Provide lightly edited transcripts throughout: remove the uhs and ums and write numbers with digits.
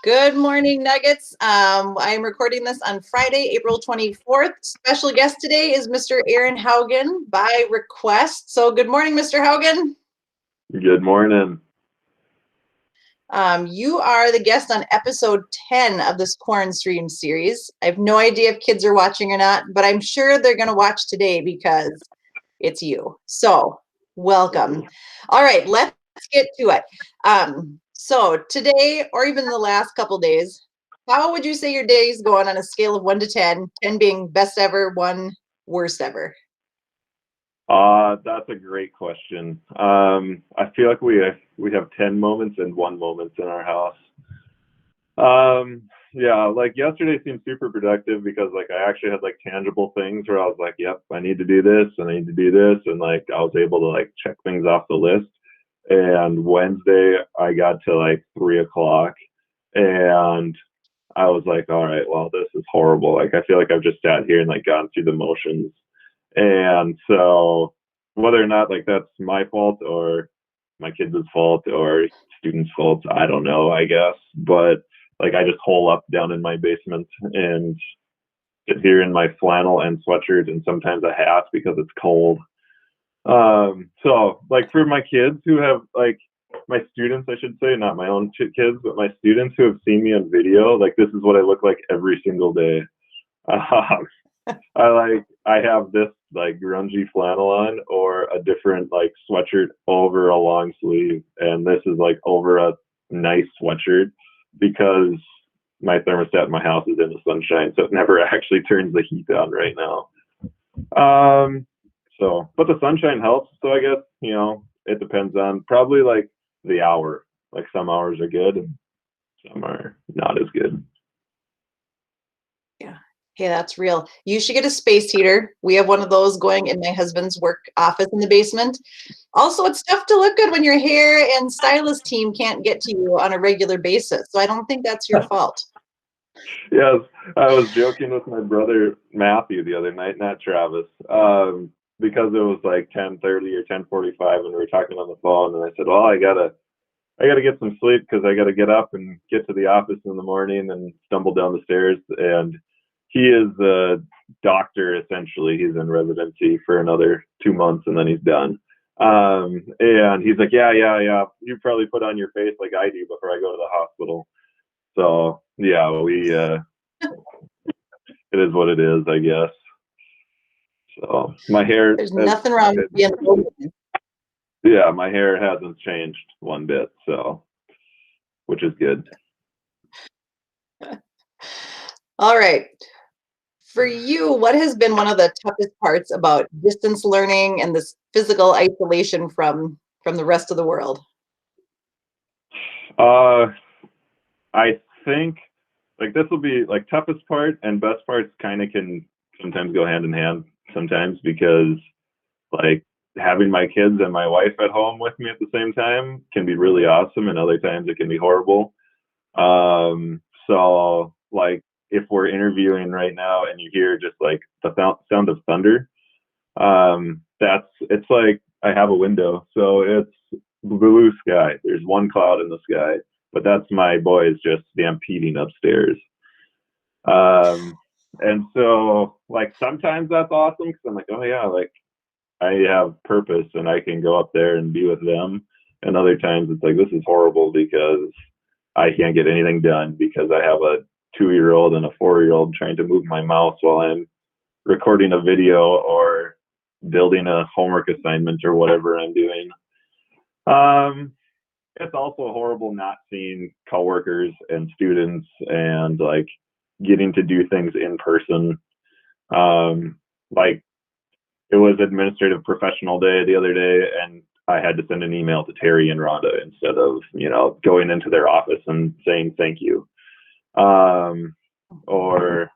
Good morning, Nuggets. I'm recording this on Friday, April 24th. Special guest today is Mr. Aaron Haugen by request. So good morning, Mr. Haugen. Good morning. You are the guest on episode 10 of this QuaranStream series. I have no idea if kids are watching or not, but I'm sure they're going to watch today because it's you. So welcome. All right, let's get to it. So today, or even the last couple days, how would you say your day is going on a scale of 1 to 10, 10 being best ever, 1 worst ever? That's a great question. I feel like we have 10 moments and 1 moment in our house. Yeah, like yesterday seemed super productive because like I actually had like tangible things where I was like, yep, I need to do this and I need to do this, and like I was able to like check things off the list. And Wednesday I got to like 3 o'clock and I was like, all right, well, this is horrible. Like I feel like I've just sat here and like gone through the motions. And so whether or not like that's my fault or my kids' fault or students' fault, I don't know, I guess. But like I just hole up down in my basement and sit here in my flannel and sweatshirt and sometimes a hat because it's cold. So like for my kids who have like my students, I should say, not my own kids, but my students who have seen me on video, like this is what I look like every single day. I have this like grungy flannel on or a different like sweatshirt over a long sleeve, and this is like over a nice sweatshirt because my thermostat in my house is in the sunshine, so it never actually turns the heat on right now. So but the sunshine helps, so I guess, it depends on probably like the hour. Like some hours are good and some are not as good. Yeah. Hey, that's real. You should get a space heater. We have one of those going in my husband's work office in the basement. Also, it's tough to look good when your hair and stylist team can't get to you on a regular basis. So I don't think that's your fault. Yes, I was joking with my brother Matthew the other night, not Travis, because it was like 10:30 or 10:45, and we were talking on the phone, and I said, "Well, I gotta get some sleep because I gotta get up and get to the office in the morning and stumble down the stairs." And he is a doctor essentially. He's in residency for another 2 months and then he's done. And he's like, yeah. You probably put on your face like I do before I go to the hospital. So yeah, it is what it is, I guess. So my hair, There's nothing wrong with being old. yeah, my hair hasn't changed one bit, so which is good. All right. For you, what has been one of the toughest parts about distance learning and this physical isolation from the rest of the world? I think like this will be like toughest part and best parts kind of can sometimes go hand in hand sometimes because like having my kids and my wife at home with me at the same time can be really awesome and other times it can be horrible. So like if we're interviewing right now and you hear just like the sound of thunder, it's like I have a window, so it's blue sky. There's one cloud in the sky, but that's my boys just stampeding upstairs. And so like sometimes that's awesome because I'm like, oh yeah, like I have purpose and I can go up there and be with them. And other times it's like this is horrible because I can't get anything done because I have a 2-year-old and a 4-year-old trying to move my mouse while I'm recording a video or building a homework assignment or whatever I'm doing. It's also horrible not seeing coworkers and students and like getting to do things in person. Like it was administrative professional day the other day and I had to send an email to Terry and Rhonda instead of, going into their office and saying thank you. Or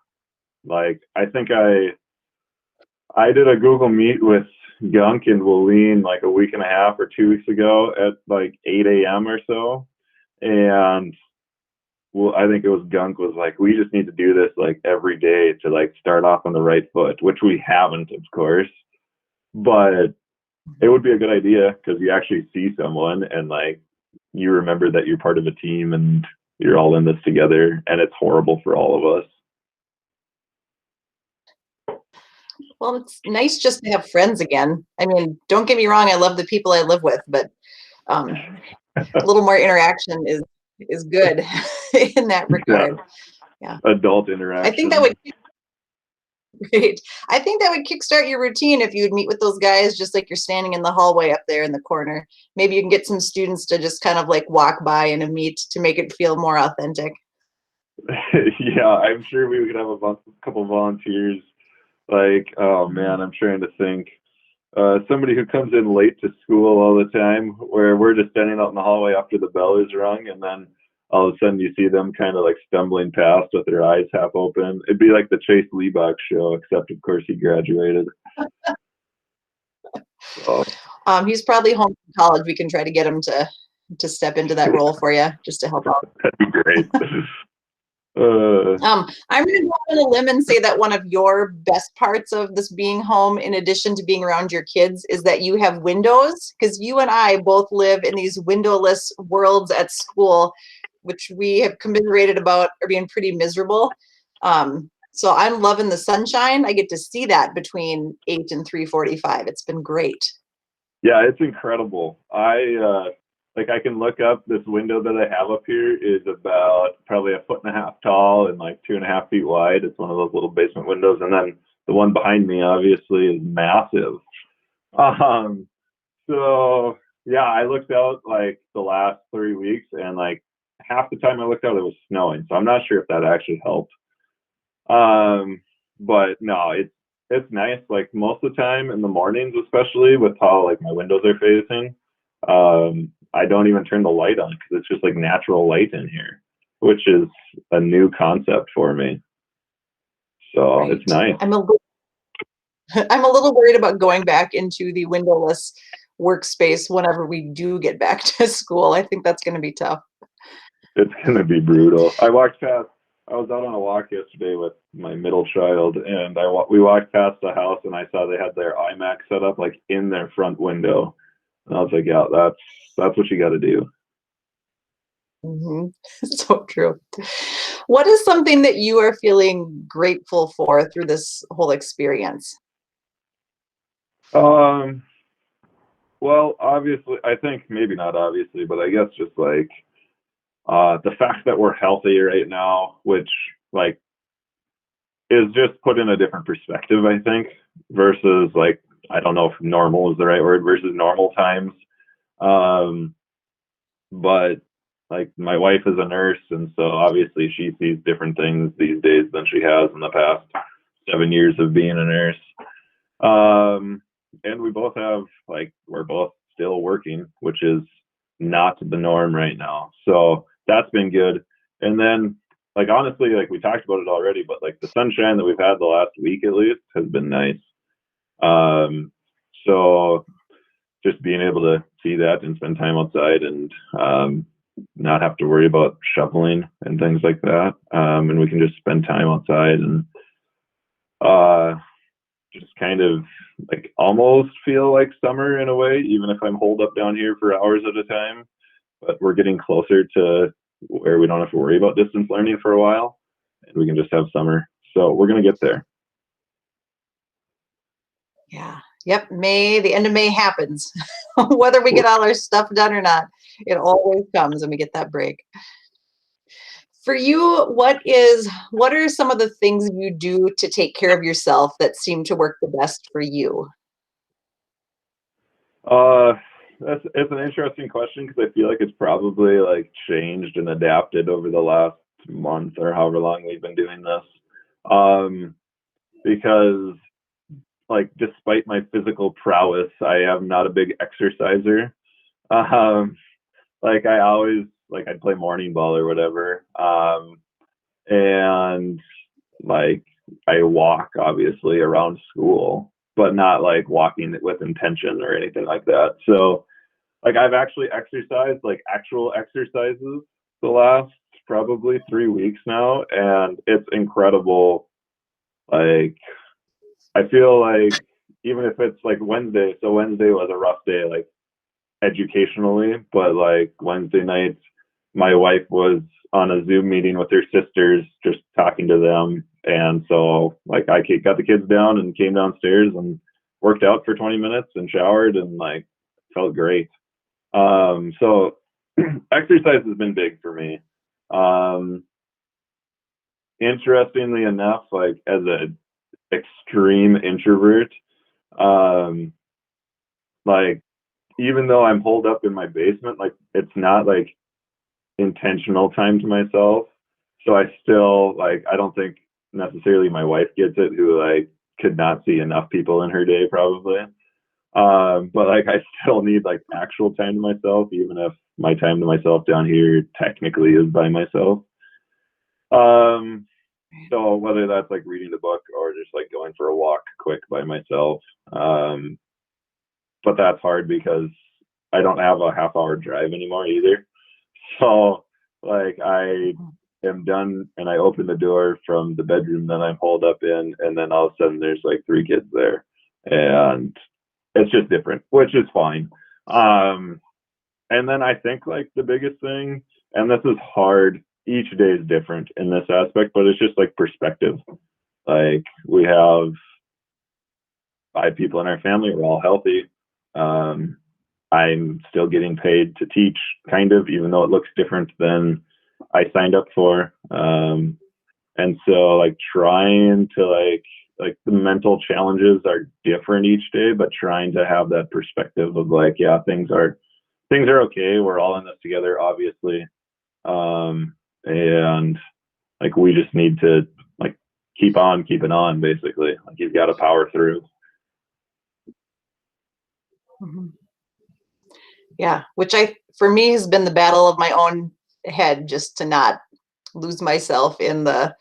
like I think I did a Google Meet with Gunk and Wooleen like a week and a half or 2 weeks ago at like 8 a.m. or so. And well, I think it was Gunk was like, we just need to do this like every day to like start off on the right foot, which we haven't, of course. But it would be a good idea because you actually see someone and like you remember that you're part of a team and you're all in this together, and it's horrible for all of us. Well, it's nice just to have friends again. I mean, don't get me wrong, I love the people I live with, but a little more interaction is good in that regard. Yeah. Adult interaction. I think that would great. I think that would kickstart your routine if you would meet with those guys just like you're standing in the hallway up there in the corner. Maybe you can get some students to just kind of like walk by in a meet to make it feel more authentic. Yeah, I'm sure we could have a couple volunteers. Like, oh man, I'm trying to think. Somebody who comes in late to school all the time, where we're just standing out in the hallway after the bell is rung, and then all of a sudden you see them kind of like stumbling past with their eyes half open. It'd be like the Chase Liebach show, except of course he graduated. So. He's probably home from college. We can try to get him to step into that role for you, just to help out. That'd be great. I'm going to go on a limb and say that one of your best parts of this being home, in addition to being around your kids, is that you have windows, because you and I both live in these windowless worlds at school, which we have commiserated about are being pretty miserable. So I'm loving the sunshine. I get to see that between 8 and 3:45. It's been great. Yeah, it's incredible. I can look up. This window that I have up here is about probably 1.5 feet tall and like 2.5 feet wide. It's one of those little basement windows, and then the one behind me obviously is massive. So yeah, I looked out like the last 3 weeks, and like half the time I looked out, it was snowing. So I'm not sure if that actually helped. But no, it's nice. Like most of the time in the mornings, especially with how like my windows are facing. I don't even turn the light on because it's just like natural light in here, which is a new concept for me. So right. It's nice. I'm a little worried about going back into the windowless workspace whenever we do get back to school. I think that's going to be tough. It's going to be brutal. I was out on a walk yesterday with my middle child, and we walked past the house, and I saw they had their iMac set up like in their front window. And I was like, yeah, that's what you got to do. Mm-hmm. So true. What is something that you are feeling grateful for through this whole experience? Well, obviously, I think maybe not obviously, but I guess just like the fact that we're healthy right now, which like is just put in a different perspective, I think, versus like, I don't know if normal is the right word, versus normal times. But like my wife is a nurse, and so obviously she sees different things these days than she has in the past 7 years of being a nurse. And we both have we're both still working, which is not the norm right now. So that's been good. And then like honestly, like we talked about it already, but like the sunshine that we've had the last week at least has been nice. So just being able to see that and spend time outside and not have to worry about shoveling and things like that. And we can just spend time outside and just kind of like almost feel like summer in a way, even if I'm holed up down here for hours at a time. But we're getting closer to where we don't have to worry about distance learning for a while, and we can just have summer. So we're going to get there. Yeah. Yep. The end of May happens. Whether we get all our stuff done or not, it always comes when we get that break. For you, what are some of the things you do to take care of yourself that seem to work the best for you? It's an interesting question because I feel like it's probably like changed and adapted over the last month or however long we've been doing this. Because like despite my physical prowess, I am not a big exerciser. Like I always I'd play morning ball or whatever. And like I walk obviously around school, but not like walking with intention or anything like that. So like I've actually exercised like actual exercises the last probably 3 weeks now, and it's incredible. Like I feel like even if it's like Wednesday, so Wednesday was a rough day like educationally, but like Wednesday night my wife was on a Zoom meeting with their sisters, just talking to them. And so like I got the kids down and came downstairs and worked out for 20 minutes and showered and like felt great. So exercise has been big for me. Interestingly enough, like as an extreme introvert, like even though I'm holed up in my basement, like it's not like intentional time to myself. So I still like, I don't think necessarily my wife gets it, who like could not see enough people in her day probably. But like I still need like actual time to myself, even if my time to myself down here technically is by myself. So whether that's like reading a book or just like going for a walk quick by myself. But that's hard because I don't have a half-hour drive anymore either. So like I am done and I open the door from the bedroom that I'm holed up in, and then all of a sudden there's like 3 kids there, and it's just different, which is fine. And then I think like the biggest thing, and this is hard, each day is different in this aspect, but it's just like perspective. Like we have 5 people in our family, we're all healthy. I'm still getting paid to teach, kind of, even though it looks different than I signed up for. And so like trying to like the mental challenges are different each day, but trying to have that perspective of like, yeah, things are okay. We're all in this together, obviously. And like we just need to like keep on keeping on, basically. Like you've got to power through. Mm-hmm. Yeah, which for me has been the battle of my own head, just to not lose myself in the,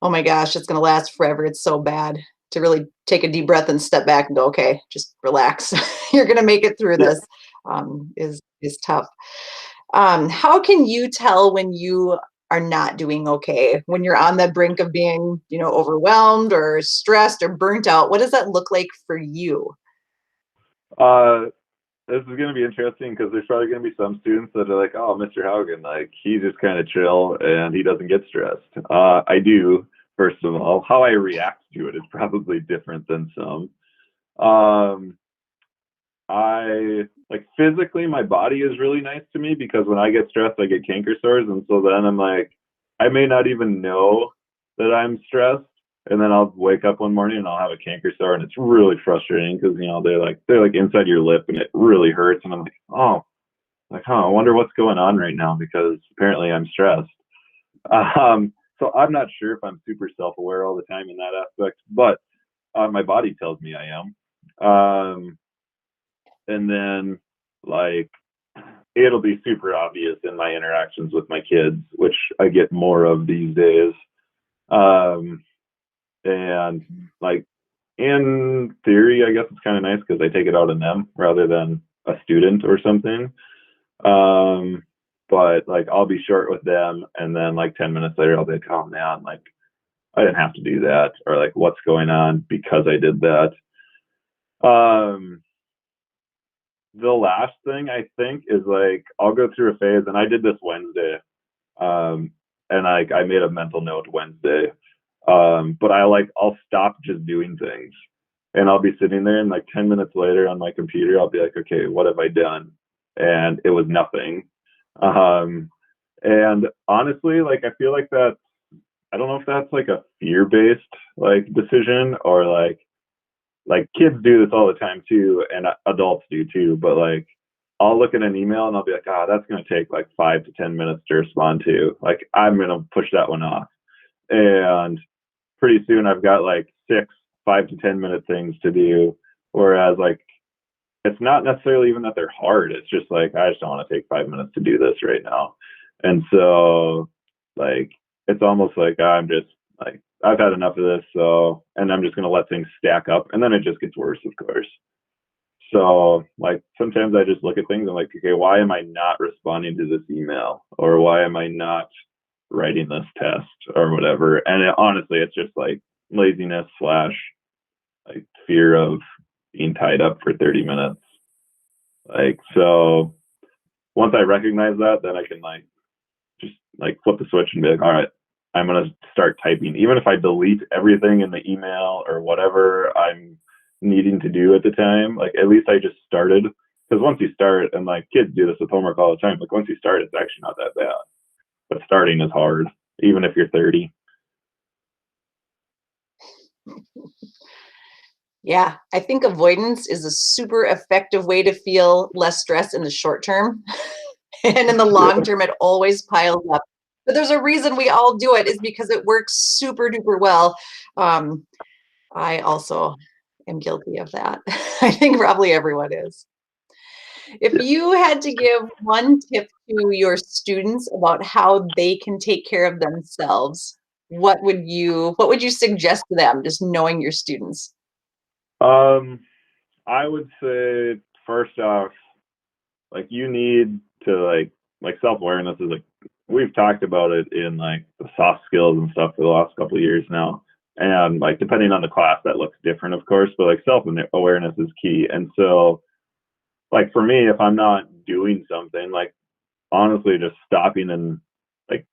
oh my gosh, it's going to last forever. It's so bad. To really take a deep breath and step back and go, okay, just relax. You're going to make it through this. Is tough. How can you tell when you are not doing okay, when you're on the brink of being, overwhelmed or stressed or burnt out? What does that look like for you? This is going to be interesting because there's probably going to be some students that are like, oh, Mr. Haugen, like he's just kind of chill and he doesn't get stressed. I do, first of all. How I react to it is probably different than some. I like physically, my body is really nice to me because when I get stressed, I get canker sores. And so then I'm like, I may not even know that I'm stressed. And then I'll wake up one morning and I'll have a canker sore, and it's really frustrating because they're like inside your lip and it really hurts. And I'm like, oh, I wonder what's going on right now because apparently I'm stressed. So I'm not sure if I'm super self-aware all the time in that aspect, but my body tells me I am. And then like it'll be super obvious in my interactions with my kids, which I get more of these days. And like in theory, I guess it's kind of nice because I take it out on them rather than a student or something. But like I'll be short with them, and then like 10 minutes later, I'll be like, oh man, like I didn't have to do that, or like what's going on because I did that. The last thing I think is like I'll go through a phase, and I did this Wednesday, and I made a mental note Wednesday. But I'll stop just doing things, and I'll be sitting there, and like 10 minutes later on my computer, I'll be like, okay, what have I done? And it was nothing. And honestly, like I feel like that, I don't know if that's like a fear-based like decision, or like kids do this all the time too, and adults do too. But like I'll look at an email and I'll be like, that's going to take like 5 to 10 minutes to respond to. Like I'm going to push that one off. And pretty soon I've got like 6 5 to 10 minute things to do. Whereas like it's not necessarily even that they're hard. It's just like I just don't want to take 5 minutes to do this right now. And so like it's almost like I'm just like I've had enough of this, so and I'm just gonna let things stack up, and then it just gets worse, of course. So like sometimes I just look at things and like, okay, why am I not responding to this email, or why am I not writing this test or whatever? And honestly, it's just like laziness / like fear of being tied up for 30 minutes. Like so once I recognize that, then I can like just like flip the switch and be like, all right, I'm going to start typing. Even if I delete everything in the email or whatever I'm needing to do at the time, like at least I just started. Because once you start, and like kids do this with homework all the time, like once you start, it's actually not that bad. But starting is hard, even if you're 30. Yeah, I think avoidance is a super effective way to feel less stress in the short term. And in the long term, it always piles up. But there's a reason we all do it, is because it works super duper well. I also am guilty of that. I think probably everyone is. If you had to give one tip to your students about how they can take care of themselves, what would you suggest to them, just knowing your students? I would say first off, like you need to like self-awareness is like we've talked about it in like the soft skills and stuff for the last couple of years now. And like depending on the class that looks different, of course, but like self-awareness is key. And so like for me, if I'm not doing something, like honestly just stopping and like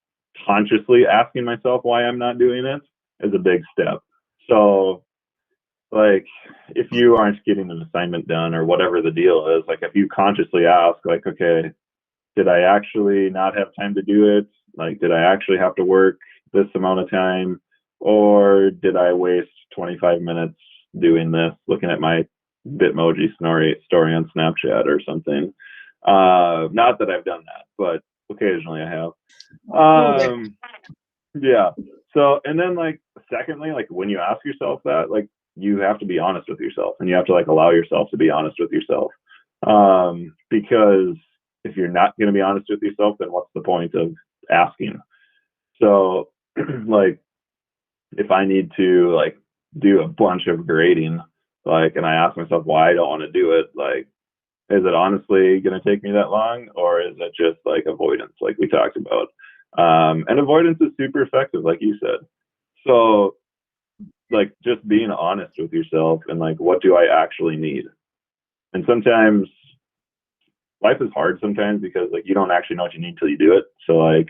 consciously asking myself why I'm not doing it is a big step. So like if you aren't getting an assignment done or whatever the deal is, like if you consciously ask like, okay, did I actually not have time to do it? Like, did I actually have to work this amount of time? Or did I waste 25 minutes doing this, looking at my Bitmoji story on Snapchat or something? Not that I've done that, but occasionally I have. Yeah. So, and then like, secondly, like when you ask yourself that, like you have to be honest with yourself and you have to like allow yourself to be honest with yourself. Because if you're not going to be honest with yourself, then what's the point of asking? So like if I need to like do a bunch of grading, like, and I ask myself why I don't want to do it, like, is it honestly going to take me that long, or is it just like avoidance, like we talked about? And avoidance is super effective, like you said. So like just being honest with yourself and like, what do I actually need? And sometimes life is hard sometimes because like you don't actually know what you need till you do it. So like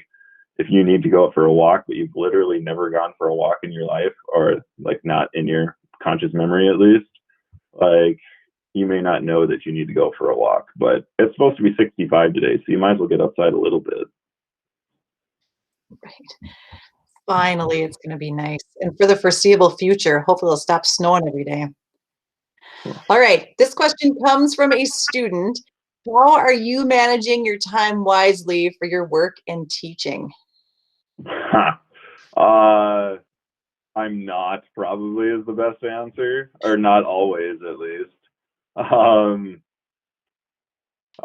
if you need to go for a walk, but you've literally never gone for a walk in your life, or like not in your conscious memory at least, like you may not know that you need to go for a walk, but it's supposed to be 65 today, so you might as well get outside a little bit. Right. Finally, it's going to be nice. And for the foreseeable future, hopefully it'll stop snowing every day. All right. This question comes from a student. How are you managing your time wisely for your work and teaching? I'm not, probably is the best answer, or not always at least.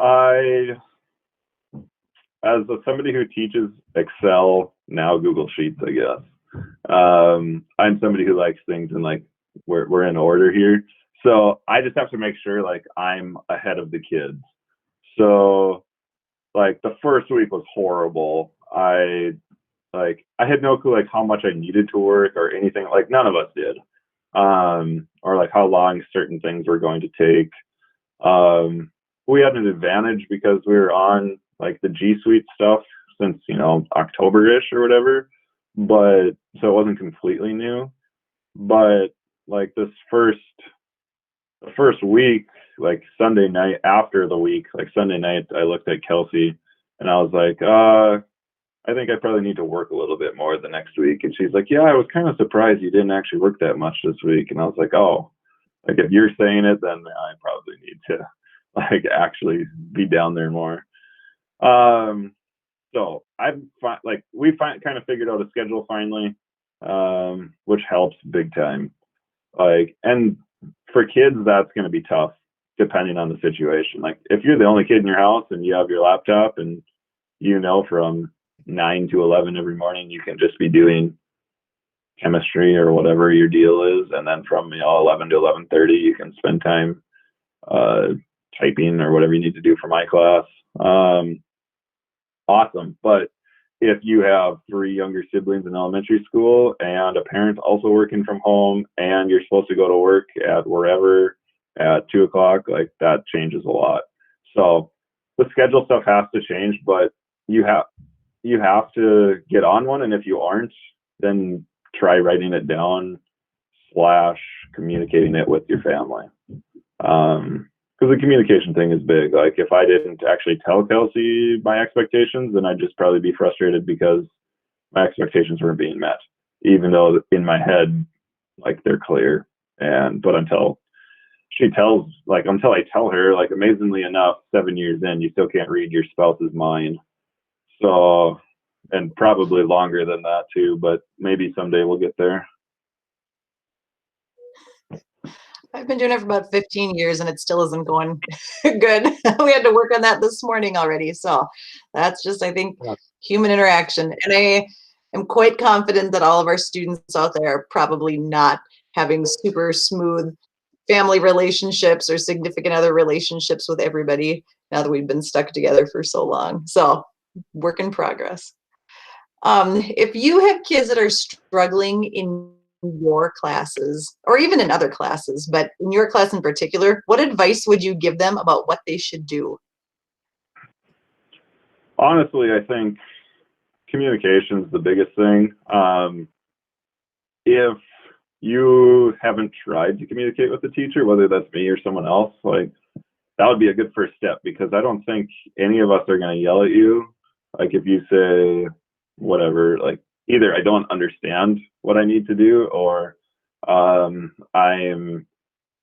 I, as somebody who teaches Excel, now Google Sheets, I guess. I'm somebody who likes things in like we're in order here. So I just have to make sure like I'm ahead of the kids. So like the first week was horrible. I had no clue like how much I needed to work or anything. Like none of us did. Or like how long certain things were going to take. We had an advantage because we were on like the G Suite stuff since, October-ish or whatever. But so it wasn't completely new. But like the first week, like Sunday night after the week, like Sunday night, I looked at Kelsey and I was like, I think I probably need to work a little bit more the next week. And she's like, yeah, I was kind of surprised you didn't actually work that much this week. And I was like, oh, like if you're saying it, then I probably need to like actually be down there more. So we kind of figured out a schedule finally, which helps big time. Like, and for kids, that's going to be tough depending on the situation. Like if you're the only kid in your house and you have your laptop and from 9 to 11 every morning, you can just be doing chemistry or whatever your deal is. And then from 11 to 11:30, you can spend time typing or whatever you need to do for my class. Awesome. But if you have 3 younger siblings in elementary school and a parent also working from home and you're supposed to go to work at wherever at 2:00, like that changes a lot. So the schedule stuff has to change, but you have to get on one, and if you aren't, then try writing it down / communicating it with your family. Because the communication thing is big. Like, if I didn't actually tell Kelsey my expectations, then I'd just probably be frustrated because my expectations weren't being met, even though in my head, like, they're clear. But until I tell her, like, amazingly enough, 7 years in, you still can't read your spouse's mind. So, and probably longer than that too, but maybe someday we'll get there. I've been doing it for about 15 years and it still isn't going good. We had to work on that this morning already. So that's just, I think, human interaction. And I am quite confident that all of our students out there are probably not having super smooth family relationships or significant other relationships with everybody now that we've been stuck together for so long. So work in progress. If you have kids that are struggling in your classes, or even in other classes, but in your class in particular, what advice would you give them about what they should do? Honestly, I think communication is the biggest thing. If you haven't tried to communicate with the teacher, whether that's me or someone else, like, that would be a good first step, because I don't think any of us are going to yell at you. Like, if you say whatever, like, either I don't understand what I need to do, or I'm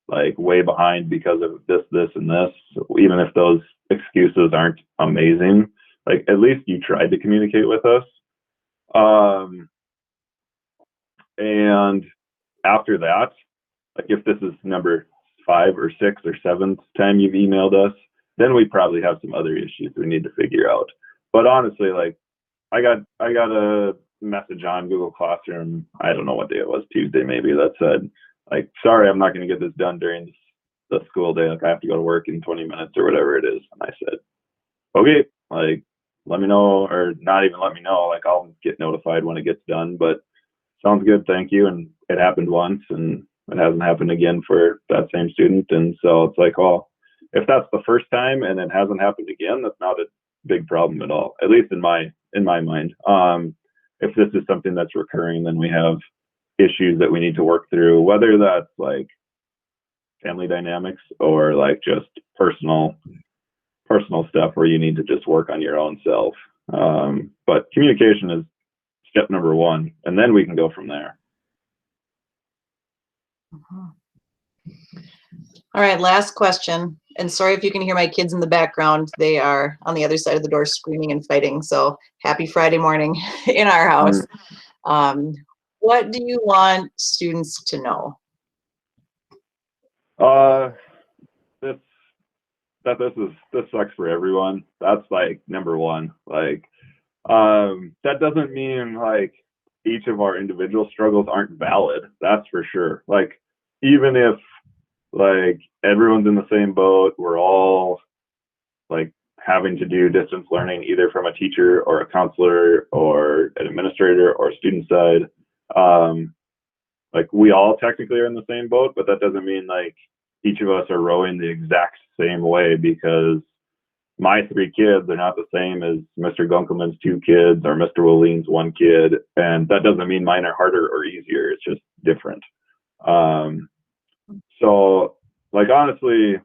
like way behind because of this, and this, even if those excuses aren't amazing, like, at least you tried to communicate with us. And after that, like, if this is number 5 or 6 or 7th time you've emailed us, then we probably have some other issues we need to figure out. But honestly, like, I got a message on Google Classroom, I don't know what day it was, Tuesday maybe, that said, like, sorry, I'm not going to get this done during the school day. Like, I have to go to work in 20 minutes or whatever it is. And I said, okay, like, let me know, or not even let me know. Like, I'll get notified when it gets done, but sounds good, thank you. And it happened once, and it hasn't happened again for that same student. And so it's like, oh, if that's the first time and it hasn't happened again, that's not a big problem at all, at least in my mind. If this is something that's recurring, then we have issues that we need to work through, whether that's like family dynamics or like just personal stuff where you need to just work on your own self. But communication is step number 1, and then we can go from there. All right, last question. And sorry if you can hear my kids in the background. They are on the other side of the door screaming and fighting. So happy Friday morning in our house. What do you want students to know? This sucks for everyone. That's like number 1. Like, that doesn't mean like each of our individual struggles aren't valid. That's for sure. Like, even if like everyone's in the same boat, we're all like having to do distance learning, either from a teacher or a counselor or an administrator or student side. Like, we all technically are in the same boat, but that doesn't mean like each of us are rowing the exact same way, because my 3 kids are not the same as Mr. Gunkelman's 2 kids or Mr. William's 1 kid. And that doesn't mean mine are harder or easier. It's just different. So, like, honestly,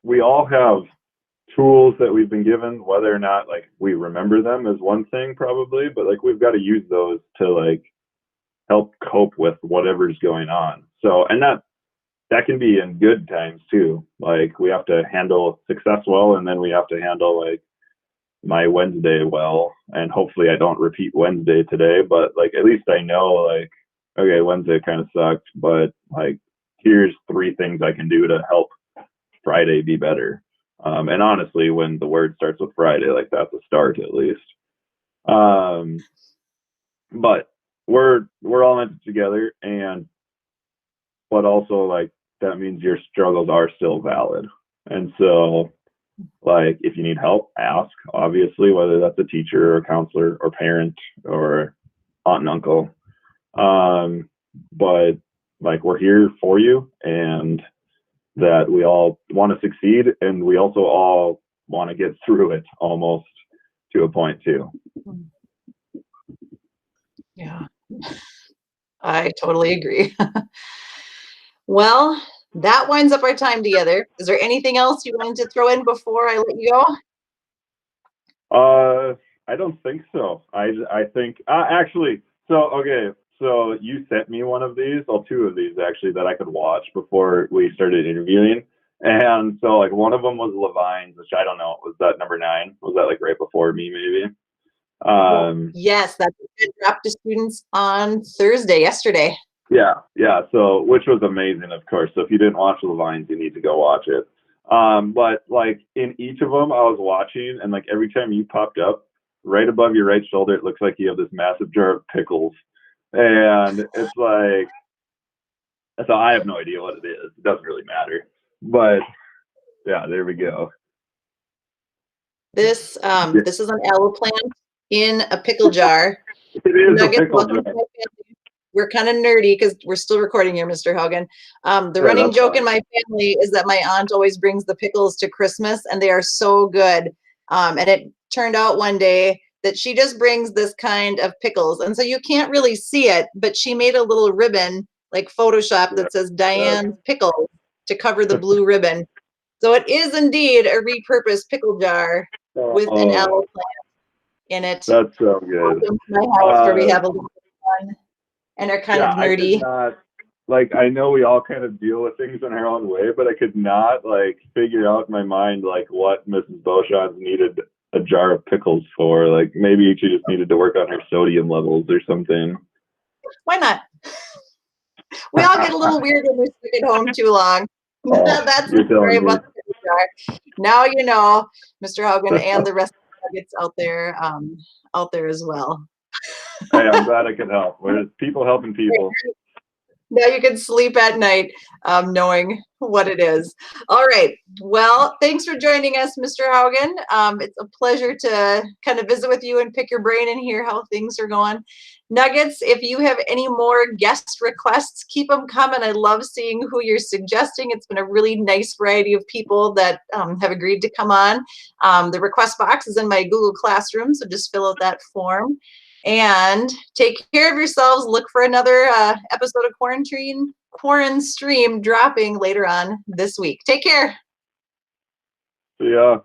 we all have tools that we've been given, whether or not like we remember them is one thing probably, but like, we've got to use those to like help cope with whatever's going on. So, and that can be in good times too. Like, we have to handle success well, and then we have to handle like my Wednesday well, and hopefully I don't repeat Wednesday today, but like, at least I know like, okay, Wednesday kind of sucked, but like, here's 3 things I can do to help Friday be better. And honestly, when the word starts with Friday, like, that's a start at least. But we're all in it together, but also like, that means your struggles are still valid. And so like, if you need help, ask, obviously, whether that's a teacher or a counselor or parent or aunt and uncle. But like, we're here for you, and that we all want to succeed, and we also all want to get through it almost. to a point too. Yeah, I totally agree. Well, that winds up our time together. Is there anything else you wanted to throw in before I let you go? I don't think so. I think actually. So okay. So you sent me one of these, well, two of these actually, that I could watch before we started interviewing. And so like one of them was Levine's, which I don't know. Was that number 9? Was that like right before me maybe? Yes, that's dropped to students on Thursday, yesterday. Yeah. So, which was amazing, of course. So, if you didn't watch Levine's, you need to go watch it. But like in each of them, I was watching, and like every time you popped up, right above your right shoulder, it looks like you have this massive jar of pickles, and it's like, so I have no idea what it is. It doesn't really matter. But yeah, there we go. This is an aloe plant in a pickle jar. It is Nuggets, a pickle welcome jar. to my family. We're kind of nerdy because we're still recording here, Mr. Haugen. The Yeah, running that's joke fine. in my family is that my aunt always brings the pickles to Christmas, and they are so good. And it turned out one day that she just brings this kind of pickles, and so you can't really see it, but she made a little ribbon, like Photoshop, that says Diane's Pickles to cover the blue ribbon. So it is indeed a repurposed pickle jar with an aloe plant in it. That's so good. Welcome to my house where we have a little bit of fun and are kind of I could nerdy. not, like, I know we all kind of deal with things in our own way, but I could not like figure out in my mind like what Mrs. Beauchamp needed a jar of pickles for. Like maybe she just needed to work on her sodium levels or something. Why not? We all get a little weird when we stick at home too long. That's the You're story telling me. about the pickle jar. Now you know, Mr. Haugen, and the rest of the nuggets out there as well. Hey, I'm glad I could help. There's people helping people. Now you can sleep at night knowing what it is. All right. Well, thanks for joining us, Mr. Haugen. It's a pleasure to kind of visit with you and pick your brain and hear how things are going. Nuggets, if you have any more guest requests, keep them coming. I love seeing who you're suggesting. It's been a really nice variety of people that have agreed to come on. The request box is in my Google Classroom, so just fill out that form. And take care of yourselves. Look for another episode of QuaranStream dropping later on this week. Take care. Yeah.